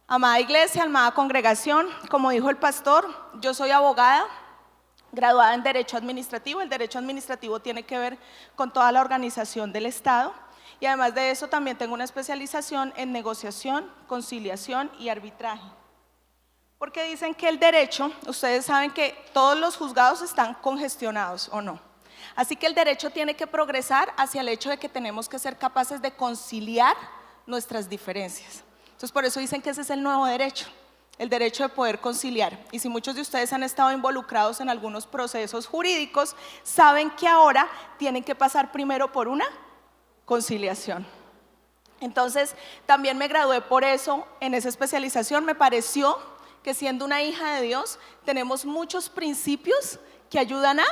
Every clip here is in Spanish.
Amada iglesia, amada congregación, como dijo el pastor, yo soy abogada, graduada en Derecho Administrativo. El Derecho Administrativo tiene que ver con toda la organización del Estado y además de eso también tengo una especialización en negociación, conciliación y arbitraje. Porque dicen que el derecho, ustedes saben que todos los juzgados están congestionados, ¿o no? Así que el derecho tiene que progresar hacia el hecho de que tenemos que ser capaces de conciliar nuestras diferencias. Entonces por eso dicen que ese es el nuevo derecho, el derecho de poder conciliar. Y si muchos de ustedes han estado involucrados en algunos procesos jurídicos, saben que ahora tienen que pasar primero por una conciliación. Entonces también me gradué por eso en esa especialización. Me pareció que siendo una hija de Dios tenemos muchos principios que ayudan a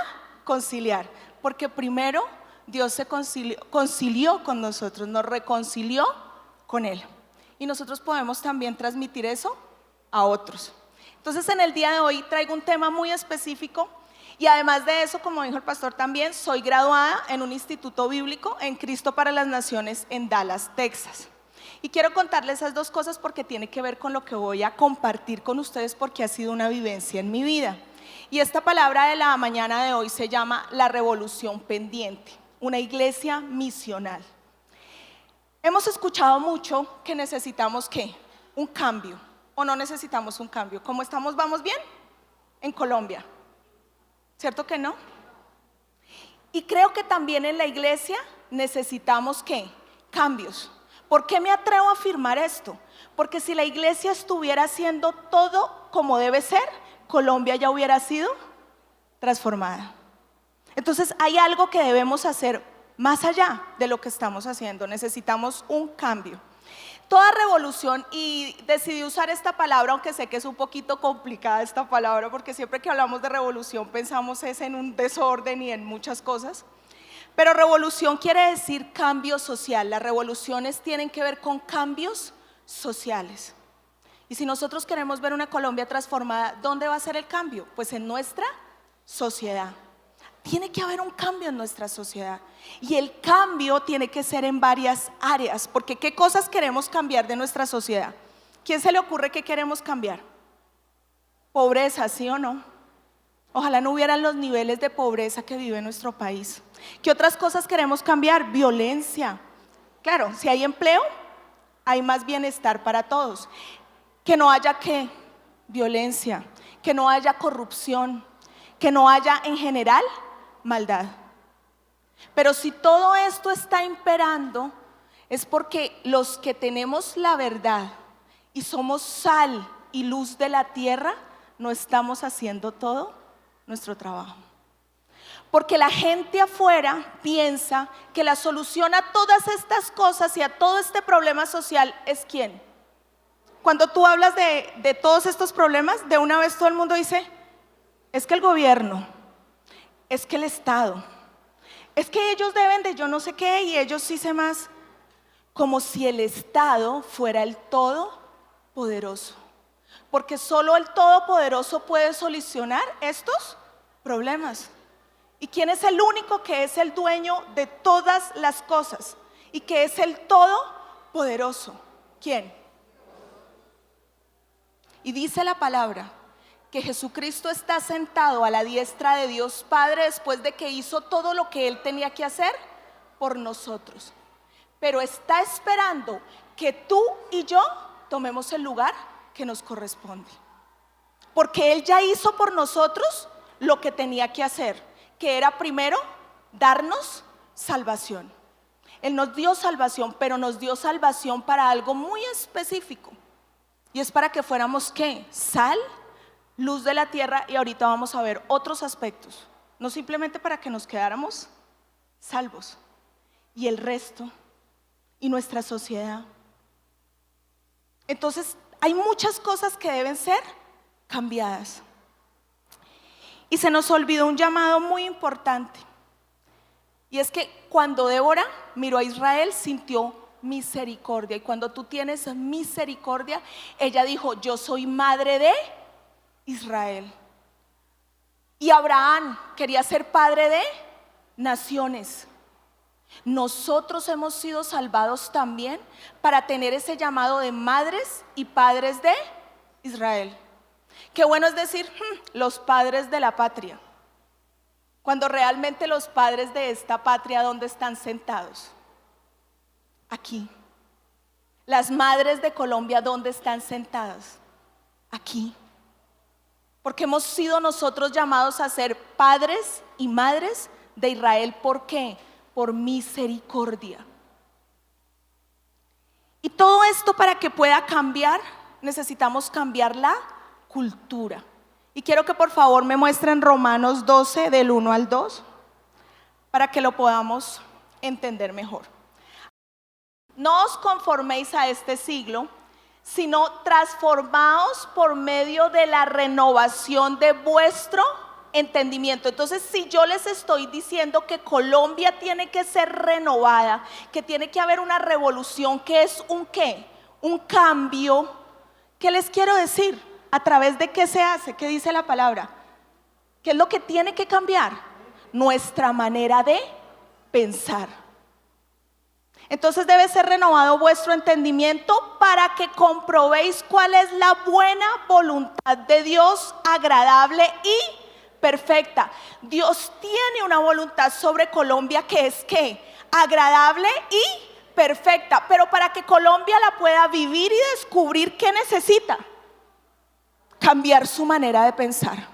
conciliar, porque primero Dios se concilió con nosotros, nos reconcilió con Él y nosotros podemos también transmitir eso a otros. Entonces en el día de hoy traigo un tema muy específico y además de eso, como dijo el pastor también, soy graduada en un instituto bíblico en Cristo para las Naciones en Dallas, Texas. Y quiero contarles esas dos cosas porque tiene que ver con lo que voy a compartir con ustedes porque ha sido una vivencia en mi vida. Y esta palabra de la mañana de hoy se llama la revolución pendiente, una iglesia misional. Hemos escuchado mucho que necesitamos ¿qué? Un cambio, o no necesitamos un cambio. ¿Cómo estamos? ¿Vamos bien? En Colombia, ¿cierto que no? Y creo que también en la iglesia necesitamos ¿qué? Cambios. ¿Por qué me atrevo a afirmar esto? Porque si la iglesia estuviera haciendo todo como debe ser, Colombia ya hubiera sido transformada. Entonces hay algo que debemos hacer más allá de lo que estamos haciendo. Necesitamos un cambio. Toda revolución, y decidí usar esta palabra, aunque sé que es un poquito complicada esta palabra, porque siempre que hablamos de revolución pensamos es en un desorden y en muchas cosas. Pero revolución quiere decir cambio social. Las revoluciones tienen que ver con cambios sociales. Y si nosotros queremos ver una Colombia transformada, ¿dónde va a ser el cambio? Pues en nuestra sociedad. Tiene que haber un cambio en nuestra sociedad. Y el cambio tiene que ser en varias áreas. Porque ¿qué cosas queremos cambiar de nuestra sociedad? ¿Quién se le ocurre que queremos cambiar? Pobreza, ¿sí o no? Ojalá no hubieran los niveles de pobreza que vive nuestro país. ¿Qué otras cosas queremos cambiar? Violencia. Claro, si hay empleo, hay más bienestar para todos. Que no haya ¿qué? Violencia, que no haya corrupción, que no haya en general maldad. Pero si todo esto está imperando, es porque los que tenemos la verdad y somos sal y luz de la tierra, no estamos haciendo todo nuestro trabajo. Porque la gente afuera piensa que la solución a todas estas cosas y a todo este problema social es ¿quién? Cuando tú hablas de todos estos problemas, de una vez todo el mundo dice, es que el gobierno, es que el Estado, es que ellos deben de yo no sé qué y ellos sí sé más. Como si el Estado fuera el todopoderoso. Porque solo el todopoderoso puede solucionar estos problemas. ¿Y quién es el único que es el dueño de todas las cosas? Y que es el todopoderoso. ¿Quién? Y dice la palabra que Jesucristo está sentado a la diestra de Dios Padre después de que hizo todo lo que Él tenía que hacer por nosotros. Pero está esperando que tú y yo tomemos el lugar que nos corresponde. Porque Él ya hizo por nosotros lo que tenía que hacer, que era primero darnos salvación. Él nos dio salvación, pero nos dio salvación para algo muy específico. Y es para que fuéramos ¿qué? Sal, luz de la tierra, y ahorita vamos a ver otros aspectos. No simplemente para que nos quedáramos salvos. Y el resto, y nuestra sociedad. Entonces, hay muchas cosas que deben ser cambiadas. Y se nos olvidó un llamado muy importante. Y es que cuando Débora miró a Israel, sintió misericordia. Y cuando tú tienes misericordia, ella dijo, yo soy madre de Israel. Y Abraham quería ser padre de naciones. Nosotros hemos sido salvados también para tener ese llamado de madres y padres de Israel. Qué bueno es decir, los padres de la patria, cuando realmente los padres de esta patria, ¿dónde están sentados? Aquí. Las madres de Colombia, ¿dónde están sentadas? Aquí. Porque hemos sido nosotros llamados a ser padres y madres de Israel. ¿Por qué? Por misericordia. Y todo esto, para que pueda cambiar, necesitamos cambiar la cultura. Y quiero que por favor me muestren Romanos 12 del 1 al 2 para que lo podamos entender mejor. No os conforméis a este siglo, sino transformaos por medio de la renovación de vuestro entendimiento. Entonces, si yo les estoy diciendo que Colombia tiene que ser renovada, que tiene que haber una revolución, que es un ¿qué? Un cambio, ¿qué les quiero decir? ¿A través de qué se hace? ¿Qué dice la palabra? ¿Qué es lo que tiene que cambiar? Nuestra manera de pensar. Entonces debe ser renovado vuestro entendimiento para que comprobéis cuál es la buena voluntad de Dios, agradable y perfecta. Dios tiene una voluntad sobre Colombia que es ¿qué? Agradable y perfecta. Pero para que Colombia la pueda vivir y descubrir, ¿qué necesita? Cambiar su manera de pensar.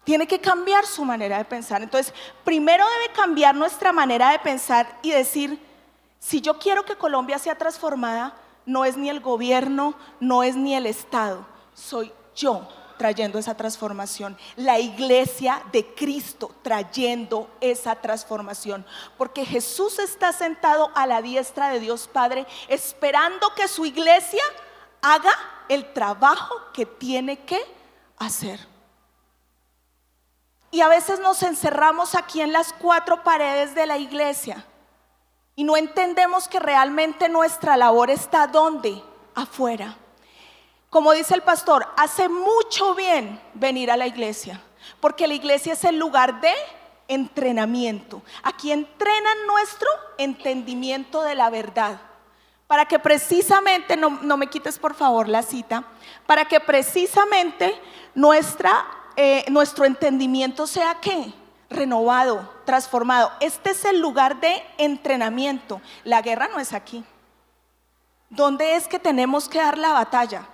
Tiene que cambiar su manera de pensar. Entonces, primero debe cambiar nuestra manera de pensar y decir, si yo quiero que Colombia sea transformada, no es ni el gobierno, no es ni el Estado, soy yo trayendo esa transformación, la iglesia de Cristo trayendo esa transformación, porque Jesús está sentado a la diestra de Dios Padre, esperando que su iglesia haga el trabajo que tiene que hacer. Y a veces nos encerramos aquí en las cuatro paredes de la iglesia y no entendemos que realmente nuestra labor está ¿dónde? Afuera. Como dice el pastor, hace mucho bien venir a la iglesia, porque la iglesia es el lugar de entrenamiento. Aquí entrenan nuestro entendimiento de la verdad, para que precisamente, no me quites por favor la cita, para que precisamente nuestro entendimiento sea ¿qué? Renovado, transformado. Este es el lugar de entrenamiento. La guerra no es aquí. ¿Dónde es que tenemos que dar la batalla?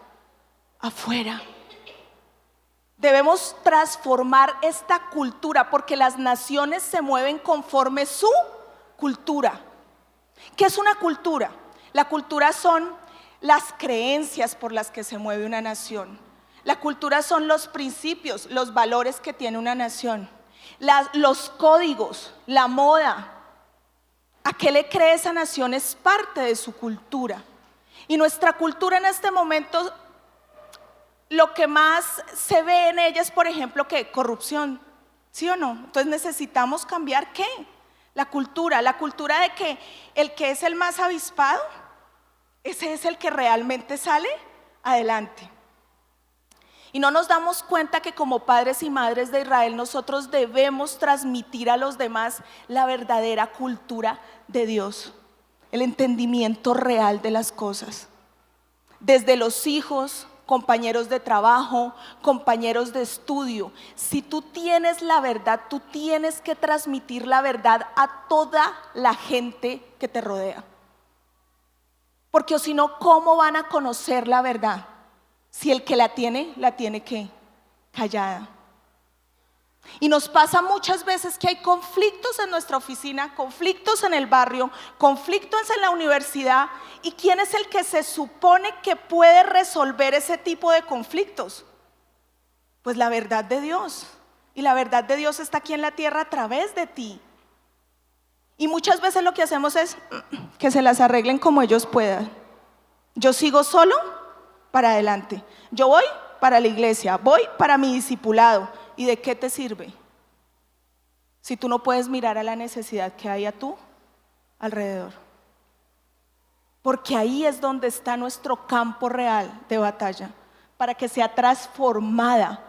Afuera. Debemos transformar esta cultura, porque las naciones se mueven conforme su cultura. ¿Qué es una cultura? La cultura son las creencias por las que se mueve una nación. La cultura son los principios, los valores que tiene una nación, los códigos, la moda. ¿A qué le cree esa nación? Es parte de su cultura. Y nuestra cultura en este momento, lo que más se ve en ella es, por ejemplo, ¿qué? Corrupción, ¿sí o no? Entonces necesitamos cambiar ¿qué? La cultura de que el que es el más avispado, ese es el que realmente sale adelante. Y no nos damos cuenta que como padres y madres de Israel nosotros debemos transmitir a los demás la verdadera cultura de Dios, el entendimiento real de las cosas. Desde los hijos, compañeros de trabajo, compañeros de estudio. Si tú tienes la verdad, tú tienes que transmitir la verdad a toda la gente que te rodea. Porque si no, ¿cómo van a conocer la verdad? Si el que la tiene ¿qué? Callada. Y nos pasa muchas veces que hay conflictos en nuestra oficina, conflictos en el barrio, conflictos en la universidad. ¿Y quién es el que se supone que puede resolver ese tipo de conflictos? Pues la verdad de Dios. Y la verdad de Dios está aquí en la tierra a través de ti. Y muchas veces lo que hacemos es que se las arreglen como ellos puedan. Yo sigo solo para adelante. Yo voy para la iglesia, voy para mi discipulado. ¿Y de qué te sirve si tú no puedes mirar a la necesidad que hay a tu alrededor? Porque ahí es donde está nuestro campo real de batalla, para que sea transformada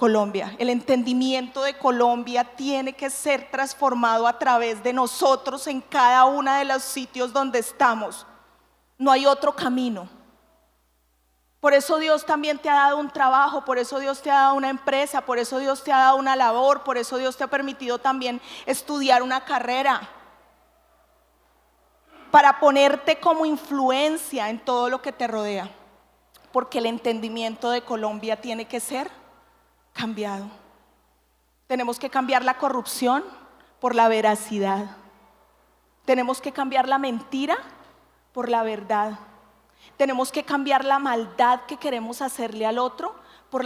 Colombia. El entendimiento de Colombia tiene que ser transformado a través de nosotros en cada uno de los sitios donde estamos. No hay otro camino. Por eso Dios también te ha dado un trabajo, por eso Dios te ha dado una empresa, por eso Dios te ha dado una labor, por eso Dios te ha permitido también estudiar una carrera, para ponerte como influencia en todo lo que te rodea, porque el entendimiento de Colombia tiene que ser cambiado. Tenemos que cambiar la corrupción por la veracidad. Tenemos que cambiar la mentira por la verdad. Tenemos que cambiar la maldad que queremos hacerle al otro por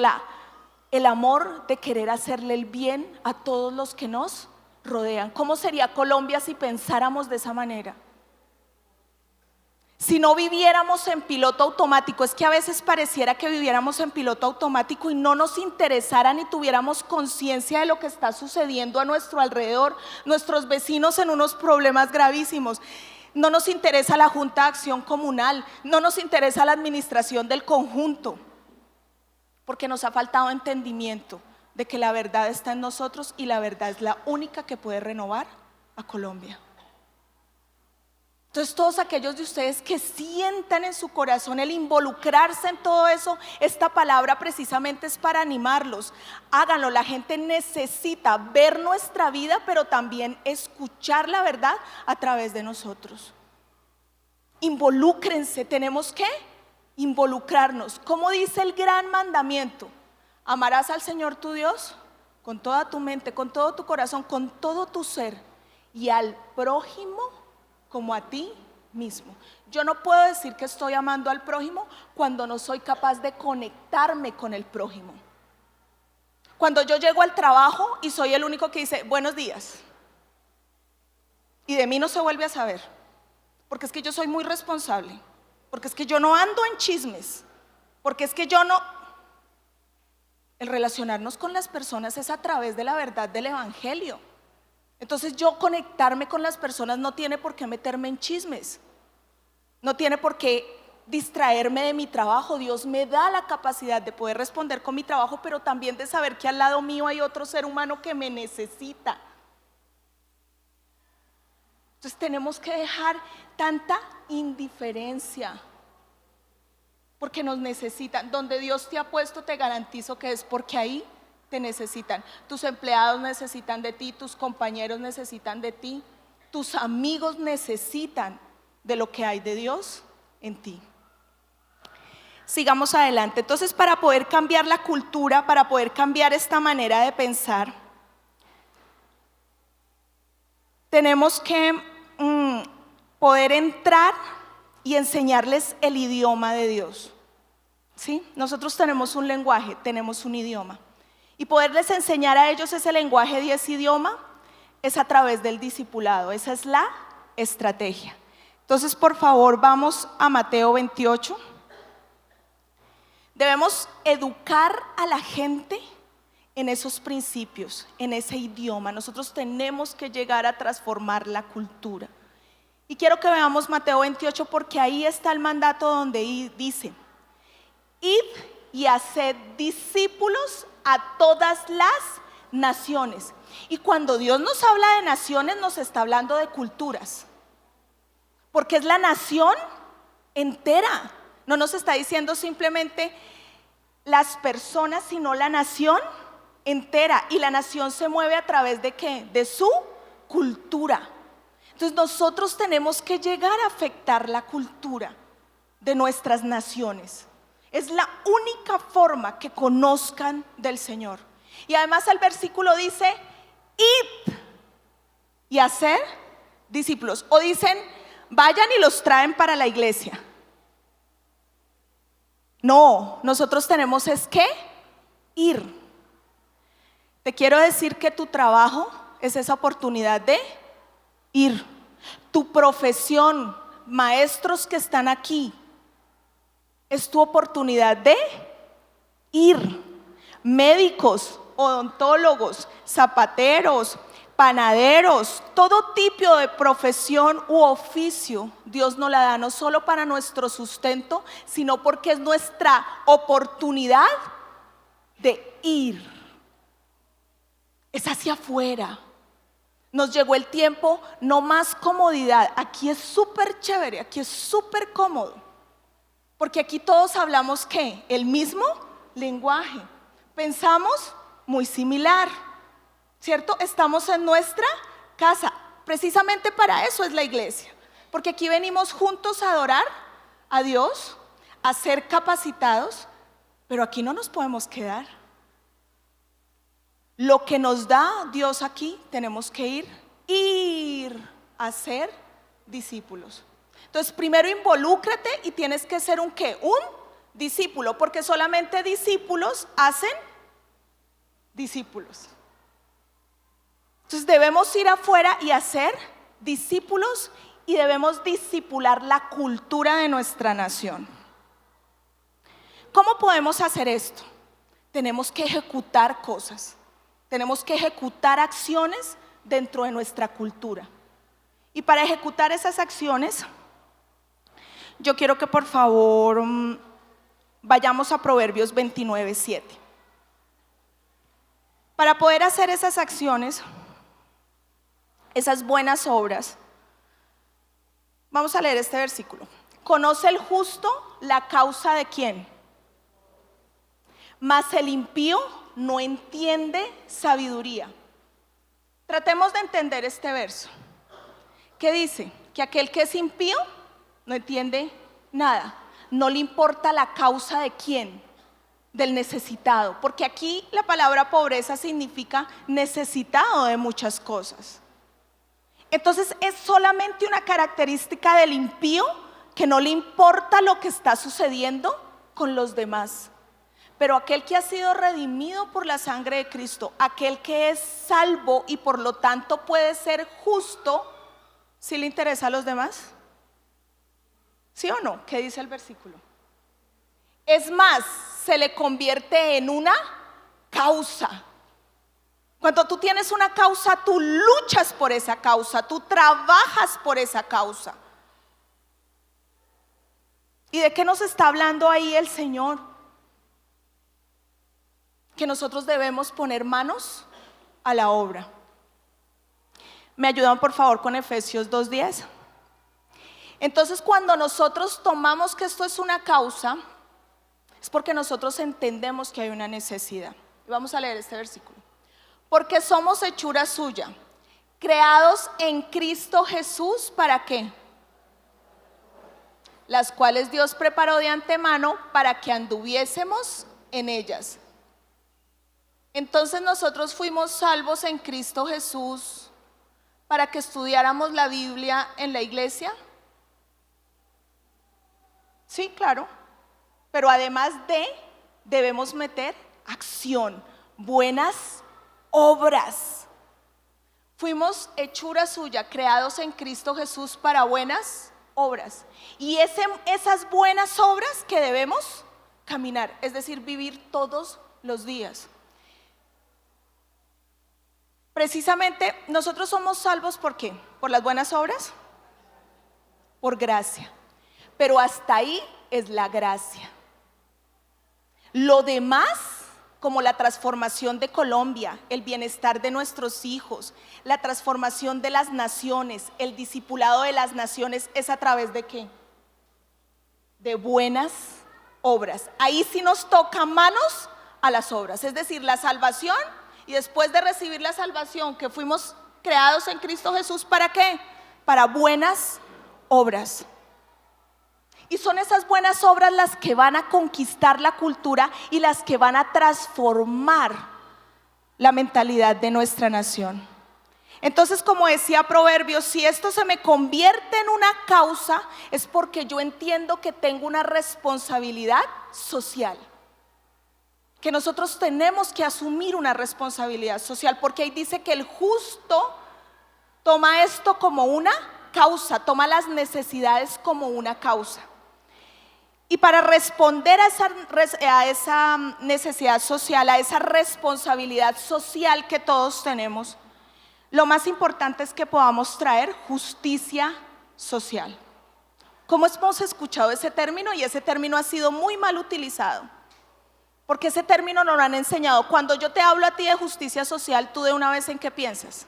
el amor de querer hacerle el bien a todos los que nos rodean. ¿Cómo sería Colombia si pensáramos de esa manera? Si no viviéramos en piloto automático. Es que a veces pareciera que viviéramos en piloto automático y no nos interesara ni tuviéramos conciencia de lo que está sucediendo a nuestro alrededor, nuestros vecinos en unos problemas gravísimos. No nos interesa la Junta de Acción Comunal, no nos interesa la administración del conjunto, porque nos ha faltado entendimiento de que la verdad está en nosotros y la verdad es la única que puede renovar a Colombia. Entonces, todos aquellos de ustedes que sientan en su corazón el involucrarse en todo eso, esta palabra precisamente es para animarlos. Háganlo, la gente necesita ver nuestra vida, pero también escuchar la verdad a través de nosotros. Involúcrense, tenemos que involucrarnos. ¿Cómo dice el gran mandamiento? Amarás al Señor tu Dios con toda tu mente, con todo tu corazón, con todo tu ser, y al prójimo como a ti mismo. Yo no puedo decir que estoy amando al prójimo cuando no soy capaz de conectarme con el prójimo. Cuando yo llego al trabajo y soy el único que dice buenos días y de mí no se vuelve a saber, porque es que yo soy muy responsable, porque es que yo no ando en chismes, porque es que yo no... El relacionarnos con las personas es a través de la verdad del evangelio. Entonces yo conectarme con las personas no tiene por qué meterme en chismes, no tiene por qué distraerme de mi trabajo. Dios me da la capacidad de poder responder con mi trabajo, pero también de saber que al lado mío hay otro ser humano que me necesita. Entonces tenemos que dejar tanta indiferencia, porque nos necesitan. Donde Dios te ha puesto, te garantizo que es porque ahí te necesitan. Tus empleados necesitan de ti, tus compañeros necesitan de ti, tus amigos necesitan de lo que hay de Dios en ti. Sigamos adelante. Entonces, para poder cambiar la cultura, para poder cambiar esta manera de pensar, tenemos que poder entrar y enseñarles el idioma de Dios. ¿Sí? Nosotros tenemos un lenguaje, tenemos un idioma. Y poderles enseñar a ellos ese lenguaje de ese idioma es a través del discipulado. Esa es la estrategia. Entonces, por favor, vamos a Mateo 28. Debemos educar a la gente en esos principios, en ese idioma. Nosotros tenemos que llegar a transformar la cultura. Y quiero que veamos Mateo 28 porque ahí está el mandato donde dice: id y haced discípulos a todas las naciones. Y cuando Dios nos habla de naciones, nos está hablando de culturas, porque es la nación entera. No nos está diciendo simplemente las personas, sino la nación entera. Y la nación se mueve a través de ¿qué? De su cultura. Entonces nosotros tenemos que llegar a afectar la cultura de nuestras naciones. Es la única forma que conozcan del Señor. Y además el versículo dice: id y hacer discípulos. O dicen: vayan y los traen para la iglesia. No, nosotros tenemos es que ir. Te quiero decir que tu trabajo es esa oportunidad de ir. Tu profesión, maestros que están aquí, es tu oportunidad de ir. Médicos, odontólogos, zapateros, panaderos, todo tipo de profesión u oficio, Dios nos la da no solo para nuestro sustento, sino porque es nuestra oportunidad de ir. es hacia afuera. Nos llegó el tiempo, no más comodidad. Aquí es súper chévere, aquí es súper cómodo. Porque aquí todos hablamos ¿qué? El mismo lenguaje. Pensamos muy similar, ¿cierto? Estamos en nuestra casa. Precisamente para eso es la iglesia. Porque aquí venimos juntos a adorar a Dios, a ser capacitados, pero aquí no nos podemos quedar. Lo que nos da Dios aquí, tenemos que ir a ser discípulos. Entonces, primero involúcrate y tienes que ser un ¿qué? Un discípulo, porque solamente discípulos hacen discípulos. Entonces, debemos ir afuera y hacer discípulos y debemos discipular la cultura de nuestra nación. ¿Cómo podemos hacer esto? Tenemos que ejecutar cosas. Tenemos que ejecutar acciones dentro de nuestra cultura. Y para ejecutar esas acciones, yo quiero que por favor vayamos a Proverbios 29:7. Para poder hacer esas acciones, esas buenas obras, vamos a leer este versículo. ¿Conoce el justo la causa de quién? Mas el impío no entiende sabiduría. Tratemos de entender este verso. ¿Qué dice? Que aquel que es impío no entiende nada. No le importa la causa de quién, del necesitado. Porque aquí la palabra pobreza significa necesitado de muchas cosas. Entonces es solamente una característica del impío que no le importa lo que está sucediendo con los demás. Pero aquel que ha sido redimido por la sangre de Cristo, aquel que es salvo y por lo tanto puede ser justo, ¿sí le interesa a los demás? ¿Sí o no? ¿Qué dice el versículo? Es más, se le convierte en una causa. Cuando tú tienes una causa, tú luchas por esa causa, tú trabajas por esa causa. ¿Y de qué nos está hablando ahí el Señor? Que nosotros debemos poner manos a la obra. ¿Me ayudan por favor con Efesios 2:10? Entonces, cuando nosotros tomamos que esto es una causa, es porque nosotros entendemos que hay una necesidad. Y vamos a leer este versículo. Porque somos hechura suya, creados en Cristo Jesús, ¿para qué? Las cuales Dios preparó de antemano para que anduviésemos en ellas. Entonces nosotros fuimos salvos en Cristo Jesús para que estudiáramos la Biblia en la iglesia. Sí, claro. Pero además debemos meter acción, buenas obras. Fuimos hechura suya, creados en Cristo Jesús para buenas obras. Y esas buenas obras que debemos caminar, es decir, vivir todos los días. Precisamente nosotros somos salvos ¿por qué? ¿Por las buenas obras? Por gracia. Pero hasta ahí es la gracia. Lo demás, como la transformación de Colombia, el bienestar de nuestros hijos, la transformación de las naciones, el discipulado de las naciones, ¿es a través de qué? De buenas obras. Ahí sí nos toca manos a las obras, es decir, la salvación. Y después de recibir la salvación, que fuimos creados en Cristo Jesús, ¿para qué? Para buenas obras. Y son esas buenas obras las que van a conquistar la cultura y las que van a transformar la mentalidad de nuestra nación. Entonces, como decía Proverbios, si esto se me convierte en una causa, es porque yo entiendo que tengo una responsabilidad social. Que nosotros tenemos que asumir una responsabilidad social, porque ahí dice que el justo toma esto como una causa, toma las necesidades como una causa. Y para responder a esa necesidad social, a esa responsabilidad social que todos tenemos, lo más importante es que podamos traer justicia social. ¿Cómo hemos escuchado ese término? Y ese término ha sido muy mal utilizado. Porque ese término no lo han enseñado. Cuando yo te hablo a ti de justicia social, ¿tú de una vez en qué piensas?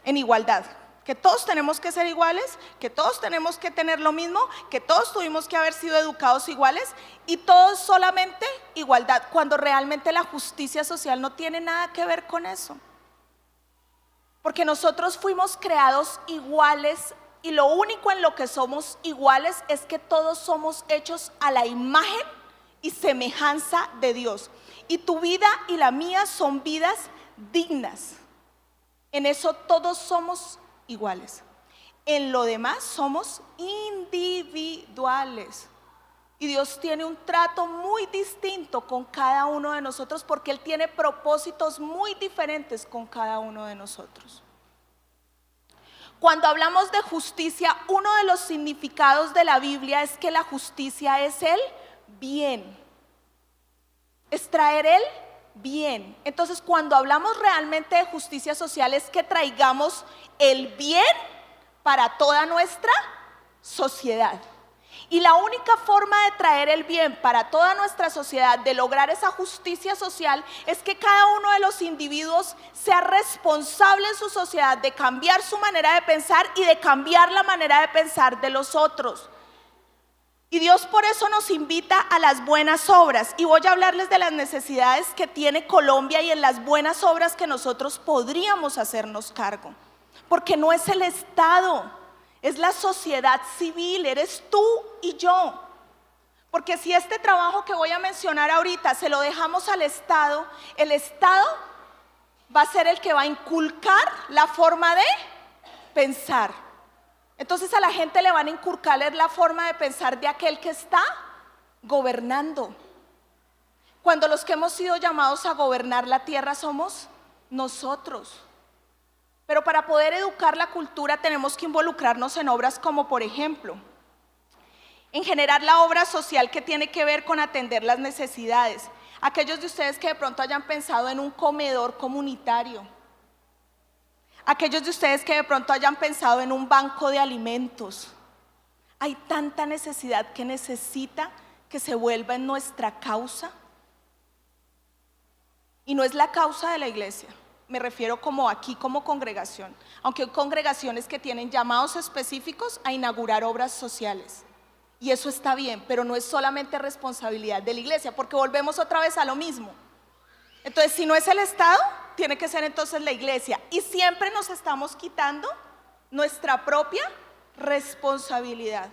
En igualdad. Que todos tenemos que ser iguales, que todos tenemos que tener lo mismo, que todos tuvimos que haber sido educados iguales y todos solamente igualdad, cuando realmente la justicia social no tiene nada que ver con eso. Porque nosotros fuimos creados iguales y lo único en lo que somos iguales es que todos somos hechos a la imagen y semejanza de Dios. Y tu vida y la mía son vidas dignas. En eso todos somos iguales. En lo demás somos individuales. Y Dios tiene un trato muy distinto con cada uno de nosotros porque Él tiene propósitos muy diferentes con cada uno de nosotros. Cuando hablamos de justicia, uno de los significados de la Biblia es que la justicia es el bien. Es traer el bien. Entonces, cuando hablamos realmente de justicia social es que traigamos el bien para toda nuestra sociedad. Y la única forma de traer el bien para toda nuestra sociedad, de lograr esa justicia social, es que cada uno de los individuos sea responsable en su sociedad de cambiar su manera de pensar y de cambiar la manera de pensar de los otros. Y Dios por eso nos invita a las buenas obras. Y voy a hablarles de las necesidades que tiene Colombia y en las buenas obras que nosotros podríamos hacernos cargo. Porque no es el Estado, es la sociedad civil, eres tú y yo. Porque si este trabajo que voy a mencionar ahorita se lo dejamos al Estado, el Estado va a ser el que va a inculcar la forma de pensar. Entonces a la gente le van a inculcar la forma de pensar de aquel que está gobernando. Cuando los que hemos sido llamados a gobernar la tierra somos nosotros. Pero para poder educar la cultura tenemos que involucrarnos en obras como, por ejemplo, en generar la obra social que tiene que ver con atender las necesidades. Aquellos de ustedes que de pronto hayan pensado en un comedor comunitario. Aquellos de ustedes que de pronto hayan pensado en un banco de alimentos. Hay tanta necesidad que necesita que se vuelva en nuestra causa. Y no es la causa de la iglesia, me refiero como aquí como congregación. Aunque hay congregaciones que tienen llamados específicos a inaugurar obras sociales. Y eso está bien, pero no es solamente responsabilidad de la iglesia, porque volvemos otra vez a lo mismo. Entonces, si no es el Estado, tiene que ser entonces la iglesia. Y siempre nos estamos quitando nuestra propia responsabilidad.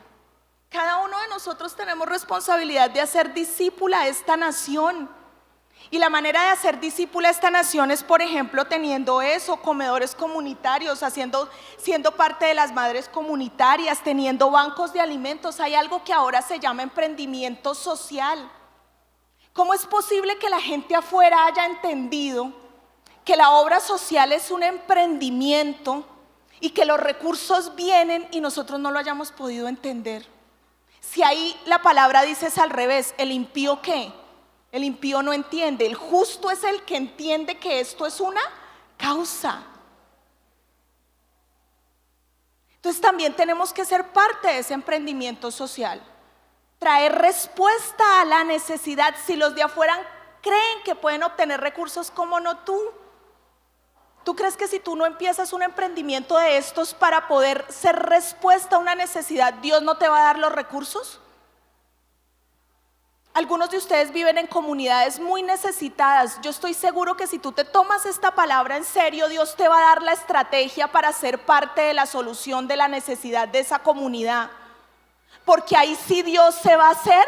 Cada uno de nosotros tenemos responsabilidad de hacer discípula a esta nación. Y la manera de hacer discípula a esta nación es, por ejemplo, teniendo eso, comedores comunitarios, siendo parte de las madres comunitarias, teniendo bancos de alimentos. Hay algo que ahora se llama emprendimiento social. ¿Cómo es posible que la gente afuera haya entendido que la obra social es un emprendimiento y que los recursos vienen y nosotros no lo hayamos podido entender? Si ahí la palabra dice es al revés, ¿el impío qué? El impío no entiende, el justo es el que entiende que esto es una causa. Entonces también tenemos que ser parte de ese emprendimiento social. Traer respuesta a la necesidad. Si los de afuera creen que pueden obtener recursos, ¿cómo no tú? ¿Tú crees que si tú no empiezas un emprendimiento de estos para poder ser respuesta a una necesidad, Dios no te va a dar los recursos? Algunos de ustedes viven en comunidades muy necesitadas. Yo estoy seguro que si tú te tomas esta palabra en serio, Dios te va a dar la estrategia para ser parte de la solución de la necesidad de esa comunidad. Porque ahí sí Dios se va a hacer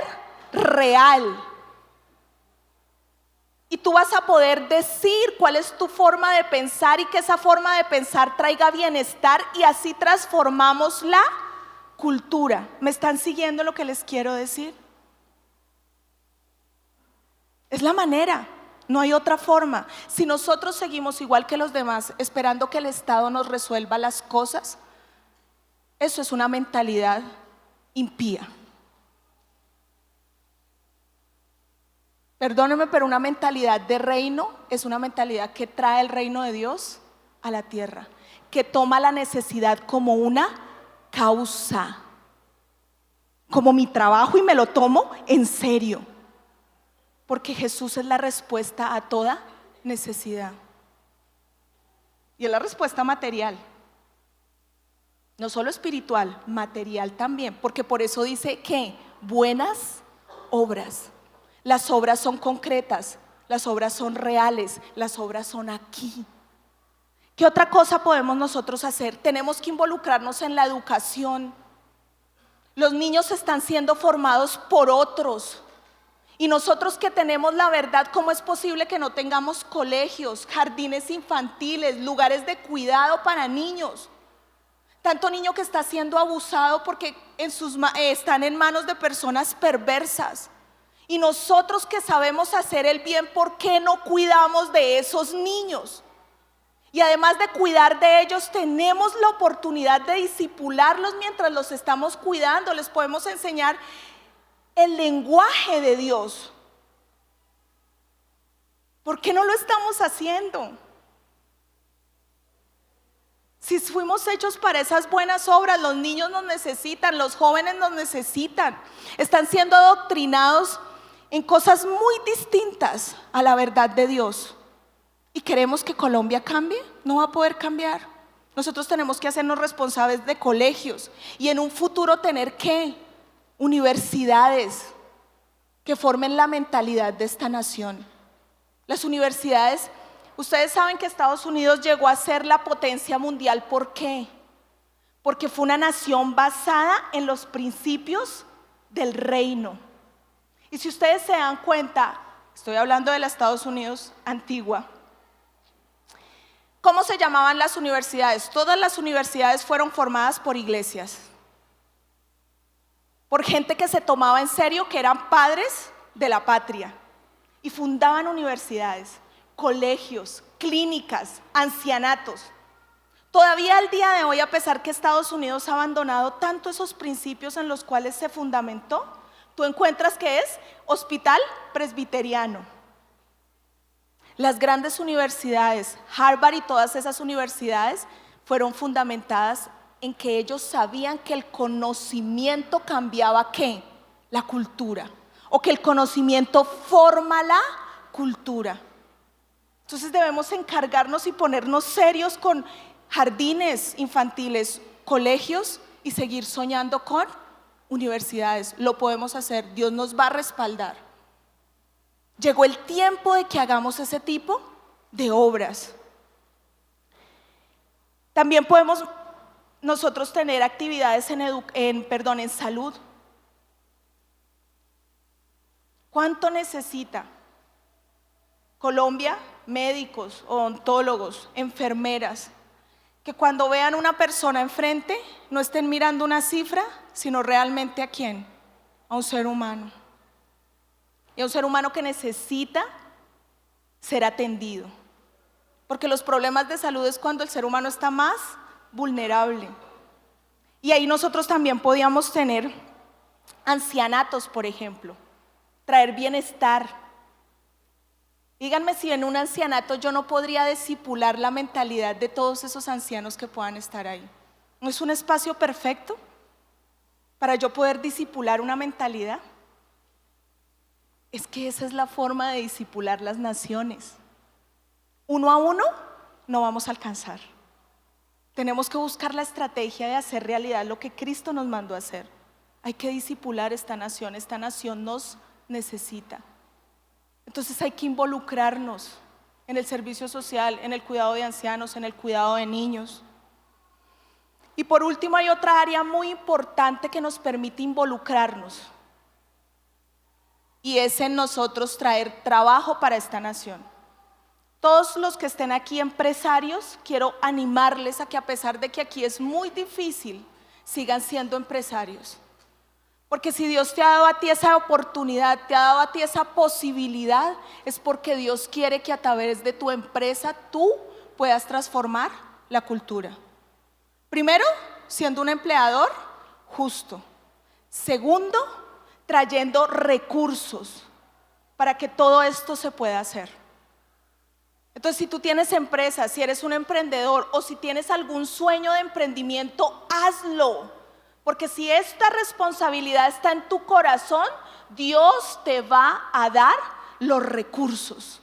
real. Y tú vas a poder decir cuál es tu forma de pensar y que esa forma de pensar traiga bienestar y así transformamos la cultura. ¿Me están siguiendo lo que les quiero decir? Es la manera, no hay otra forma. Si nosotros seguimos igual que los demás, esperando que el Estado nos resuelva las cosas, eso es una mentalidad impía. Perdónenme, pero una mentalidad de reino es una mentalidad que trae el reino de Dios a la tierra, que toma la necesidad como una causa, como mi trabajo y me lo tomo en serio. porque Jesús es la respuesta a toda necesidad. Y es la respuesta material, no solo espiritual, material también, porque por eso dice que buenas obras. Las obras son concretas, las obras son reales, las obras son aquí. ¿Qué otra cosa podemos nosotros hacer? Tenemos que involucrarnos en la educación. Los niños están siendo formados por otros. Y nosotros que tenemos la verdad, ¿cómo es posible que no tengamos colegios, jardines infantiles, lugares de cuidado para niños? Tanto niño que está siendo abusado porque están en manos de personas perversas. Y nosotros que sabemos hacer el bien, ¿por qué no cuidamos de esos niños? Y además de cuidar de ellos, tenemos la oportunidad de discipularlos mientras los estamos cuidando. Les podemos enseñar el lenguaje de Dios. ¿Por qué no lo estamos haciendo? Si fuimos hechos para esas buenas obras, los niños nos necesitan, los jóvenes nos necesitan. Están siendo adoctrinados en cosas muy distintas a la verdad de Dios. ¿Y queremos que Colombia cambie? No va a poder cambiar. Nosotros tenemos que hacernos responsables de colegios y en un futuro tener ¿qué? Universidades que formen la mentalidad de esta nación. Las universidades, ustedes saben que Estados Unidos llegó a ser la potencia mundial. ¿Por qué? Porque fue una nación basada en los principios del reino. Y si ustedes se dan cuenta, estoy hablando de los Estados Unidos antigua. ¿Cómo se llamaban las universidades? Todas las universidades fueron formadas por iglesias, por gente que se tomaba en serio, que eran padres de la patria y fundaban universidades, colegios, clínicas, ancianatos. Todavía al día de hoy, a pesar que Estados Unidos ha abandonado tanto esos principios en los cuales se fundamentó, tú encuentras que es hospital presbiteriano. Las grandes universidades, Harvard y todas esas universidades fueron fundamentadas en que ellos sabían que el conocimiento cambiaba ¿qué? La cultura, o que el conocimiento forma la cultura. Entonces debemos encargarnos y ponernos serios con jardines infantiles, colegios y seguir soñando con universidades. Lo podemos hacer, Dios nos va a respaldar. Llegó el tiempo de que hagamos ese tipo de obras. También podemos nosotros tener actividades en salud. ¿Cuánto necesita Colombia? Médicos, odontólogos, enfermeras, que cuando vean una persona enfrente no estén mirando una cifra, sino realmente ¿a quién? A un ser humano. Y a un ser humano que necesita ser atendido. Porque los problemas de salud es cuando el ser humano está más vulnerable. Y ahí nosotros también podíamos tener ancianatos, por ejemplo, traer bienestar. Díganme si en un ancianato yo no podría discipular la mentalidad de todos esos ancianos que puedan estar ahí. ¿No es un espacio perfecto para yo poder discipular una mentalidad? Es que esa es la forma de discipular las naciones. Uno a uno no vamos a alcanzar. Tenemos que buscar la estrategia de hacer realidad lo que Cristo nos mandó a hacer. Hay que discipular esta nación nos necesita. Entonces hay que involucrarnos en el servicio social, en el cuidado de ancianos, en el cuidado de niños. Y por último hay otra área muy importante que nos permite involucrarnos. Y es en nosotros traer trabajo para esta nación. Todos los que estén aquí empresarios, quiero animarles a que a pesar de que aquí es muy difícil, sigan siendo empresarios. Porque si Dios te ha dado a ti esa oportunidad, te ha dado a ti esa posibilidad, es porque Dios quiere que a través de tu empresa tú puedas transformar la cultura. Primero, siendo un empleador justo. Segundo, trayendo recursos para que todo esto se pueda hacer. Entonces, si tú tienes empresas, si eres un emprendedor o si tienes algún sueño de emprendimiento, hazlo. Porque si esta responsabilidad está en tu corazón, Dios te va a dar los recursos.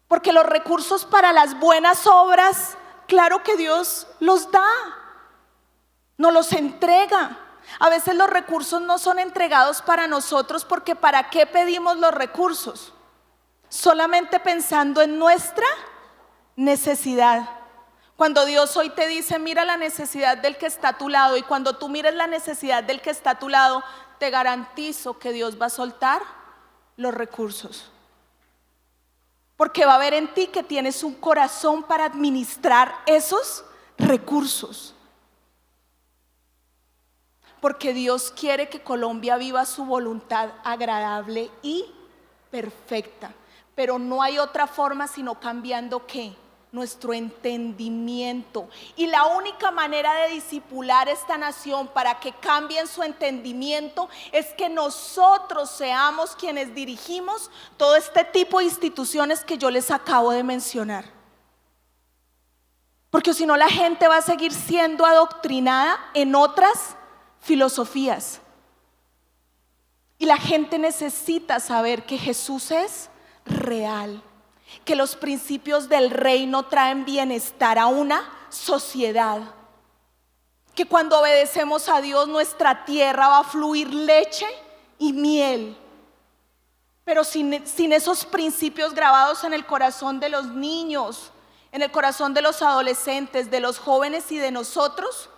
Porque los recursos para las buenas obras, claro que Dios los da, nos los entrega. A veces los recursos no son entregados para nosotros porque ¿para qué pedimos los recursos? Solamente pensando en nuestra necesidad. Cuando Dios hoy te dice, mira la necesidad del que está a tu lado, y cuando tú mires la necesidad del que está a tu lado, te garantizo que Dios va a soltar los recursos. Porque va a ver en ti que tienes un corazón para administrar esos recursos. Porque Dios quiere que Colombia viva su voluntad agradable y perfecta. Pero no hay otra forma sino cambiando ¿qué? Nuestro entendimiento. Y la única manera de discipular esta nación para que cambien su entendimiento es que nosotros seamos quienes dirigimos todo este tipo de instituciones que yo les acabo de mencionar. Porque si no, la gente va a seguir siendo adoctrinada en otras filosofías. Y la gente necesita saber que Jesús es real, que los principios del reino traen bienestar a una sociedad, que cuando obedecemos a Dios nuestra tierra va a fluir leche y miel. Pero sin esos principios grabados en el corazón de los niños, en el corazón de los adolescentes, de los jóvenes y de nosotros,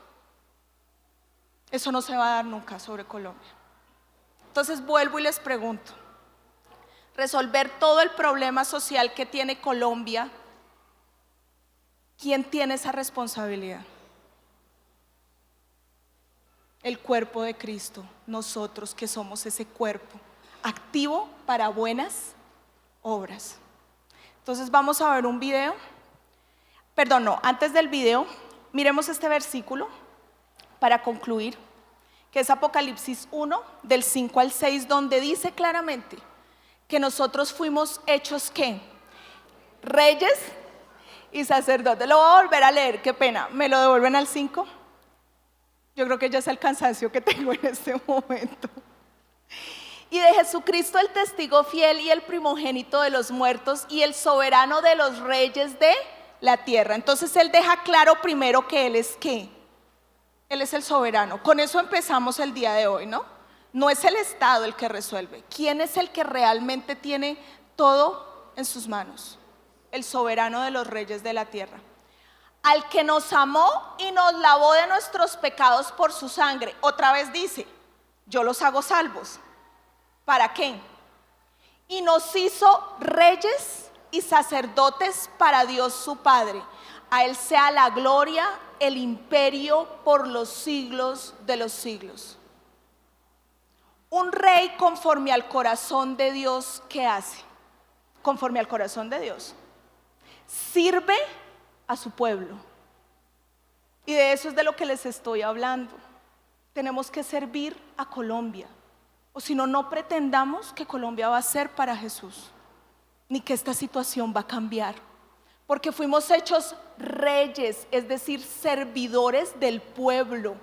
eso no se va a dar nunca sobre Colombia. Entonces vuelvo y les pregunto, resolver todo el problema social que tiene Colombia, ¿quién tiene esa responsabilidad? El cuerpo de Cristo, nosotros que somos ese cuerpo activo para buenas obras. Entonces vamos a ver un video. Perdón, no, antes del video, miremos este versículo para concluir, que es Apocalipsis 1, del 5 al 6, donde dice claramente que nosotros fuimos hechos ¿qué? Reyes y sacerdotes. Lo voy a volver a leer, qué pena, ¿me lo devuelven al 5? Yo creo que ya es el cansancio que tengo en este momento. Y de Jesucristo el testigo fiel y el primogénito de los muertos y el soberano de los reyes de la tierra. Entonces él deja claro primero que él es ¿qué? Él es el soberano. Con eso empezamos el día de hoy, ¿no? No es el Estado el que resuelve. ¿Quién es el que realmente tiene todo en sus manos? El soberano de los reyes de la tierra. Al que nos amó y nos lavó de nuestros pecados por su sangre. Otra vez dice, yo los hago salvos. ¿Para qué? Y nos hizo reyes y sacerdotes para Dios su Padre. A Él sea la gloria, el imperio por los siglos de los siglos. Un rey conforme al corazón de Dios, ¿qué hace? Conforme al corazón de Dios. Sirve a su pueblo. Y de eso es de lo que les estoy hablando. Tenemos que servir a Colombia. O si no, no pretendamos que Colombia va a ser para Jesús, ni que esta situación va a cambiar. Porque fuimos hechos reyes, es decir, servidores del pueblo.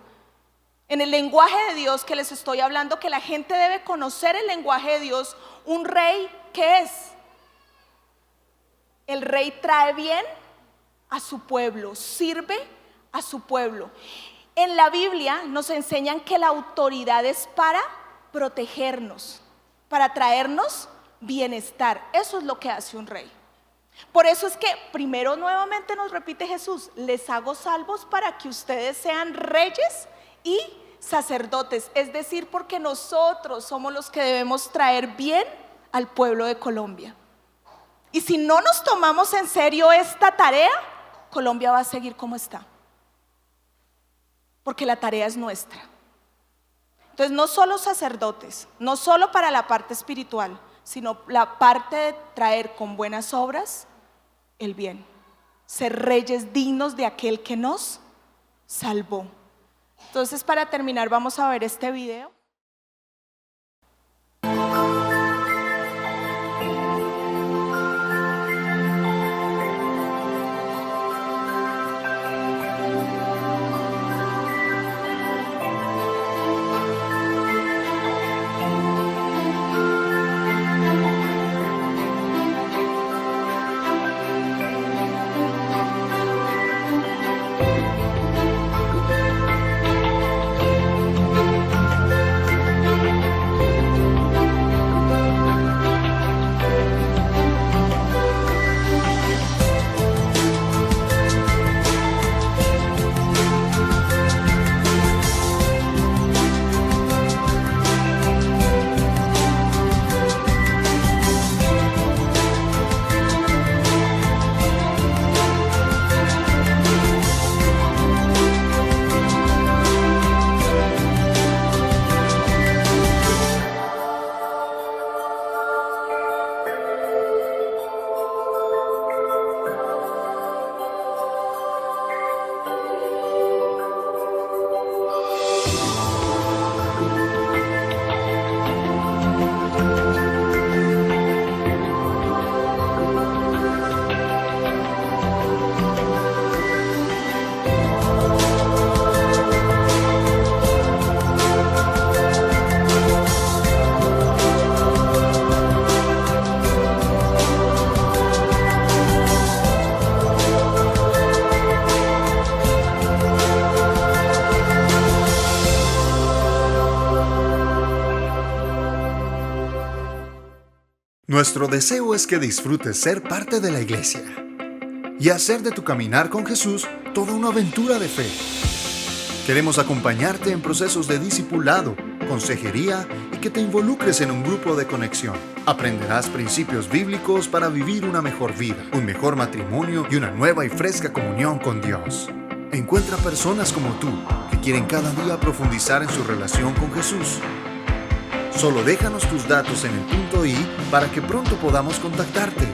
En el lenguaje de Dios que les estoy hablando, que la gente debe conocer el lenguaje de Dios, un rey, ¿qué es? El rey trae bien a su pueblo, sirve a su pueblo. En la Biblia nos enseñan que la autoridad es para protegernos, para traernos bienestar. Eso es lo que hace un rey. Por eso es que primero nuevamente nos repite Jesús, les hago salvos para que ustedes sean reyes y sacerdotes, es decir, porque nosotros somos los que debemos traer bien al pueblo de Colombia. Y si no nos tomamos en serio esta tarea, Colombia va a seguir como está, porque la tarea es nuestra. Entonces no solo sacerdotes, no solo para la parte espiritual, sino la parte de traer con buenas obras el bien, ser reyes dignos de aquel que nos salvó. Entonces, para terminar, vamos a ver este video. Nuestro deseo es que disfrutes ser parte de la iglesia y hacer de tu caminar con Jesús toda una aventura de fe. Queremos acompañarte en procesos de discipulado, consejería y que te involucres en un grupo de conexión. Aprenderás principios bíblicos para vivir una mejor vida, un mejor matrimonio y una nueva y fresca comunión con Dios. Encuentra personas como tú que quieren cada día profundizar en su relación con Jesús. Solo déjanos tus datos en el punto I para que pronto podamos contactarte.